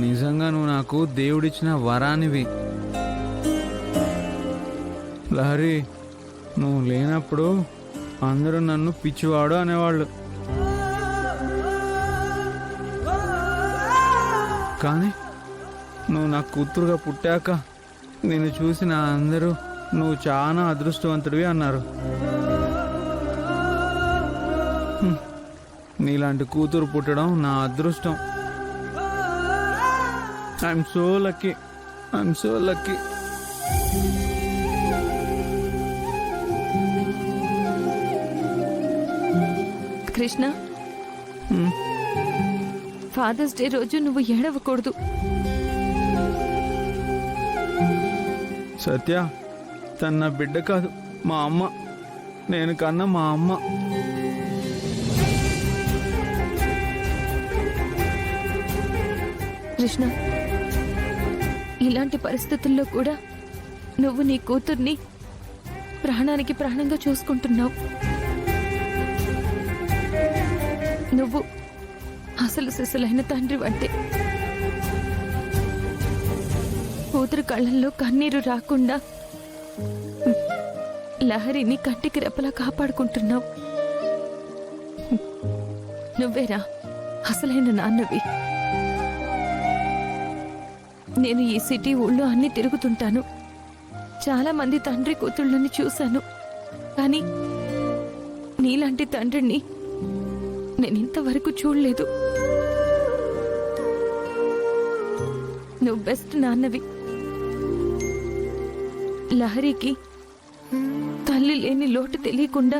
నిజంగా నువ్వు నాకు దేవుడిచ్చిన వరానివి. లహరి, నువ్వు లేనప్పుడు అందరూ నన్ను పిచ్చివాడు అనేవాళ్ళు. కానీ నువ్వు నా కూతురుగా పుట్టాక నిన్ను చూసిన అందరూ నువ్వు చాలా అదృష్టవంతుడివి అన్నారు. నీలాంటి కూతురు పుట్టడం నా అదృష్టం. I'm so lucky. I'm so lucky. Krishna, father's day రోజు నువ్వు ఏడవకూడదు. సత్య, తన నా బిడ్డ కాదు, మా అమ్మ. నేను కన్నా మా అమ్మ. కృష్ణ, ఇలాంటి పరిస్థితుల్లో కూడా నువ్వు నీ కూతుర్ని ప్రాణానికి ప్రాణంగా చూసుకుంటున్నావు. నువ్వు అసలు సిసలైన తండ్రి అంటే. కూతురు కళ్ళల్లో కన్నీరు రాకుండా లహరిని కంటికి రెప్పలా కాపాడుకుంటున్నావు. నువ్వేరా అసలైన నాన్నవి. నేను ఈ సిటీ ఊళ్ళో అన్ని తిరుగుతుంటాను. చాలా మంది తండ్రి కూతుళ్ళని చూశాను. కానీ నీలాంటి తండ్రిని నేను ఇంతవరకు చూడలేదు. నువ్వు బెస్ట్ నాన్నవి. లహరికి తల్లి లేని లోటు తెలియకుండా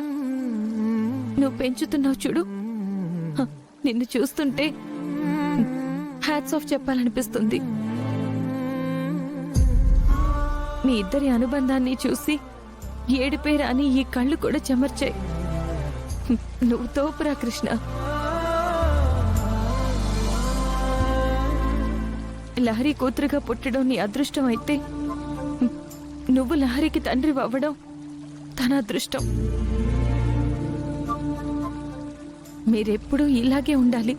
నువ్వు పెంచుతున్నావు చూడు. నిన్ను చూస్తుంటే హ్యాట్స్ ఆఫ్ చెప్పాలనిపిస్తుంది. మీ ఇద్దరి అనుబంధాన్ని చూసి ఏడిపేరా అని ఈ కళ్ళు కూడా చెమర్చాయి. నువ్వు తోపురా కృష్ణ. లహరి కూతురుగా పుట్టడం నీ అదృష్టం అయితే, నువ్వు లహరికి తండ్రి అవ్వడం తన అదృష్టం. మీరెప్పుడూ ఇలాగే ఉండాలి.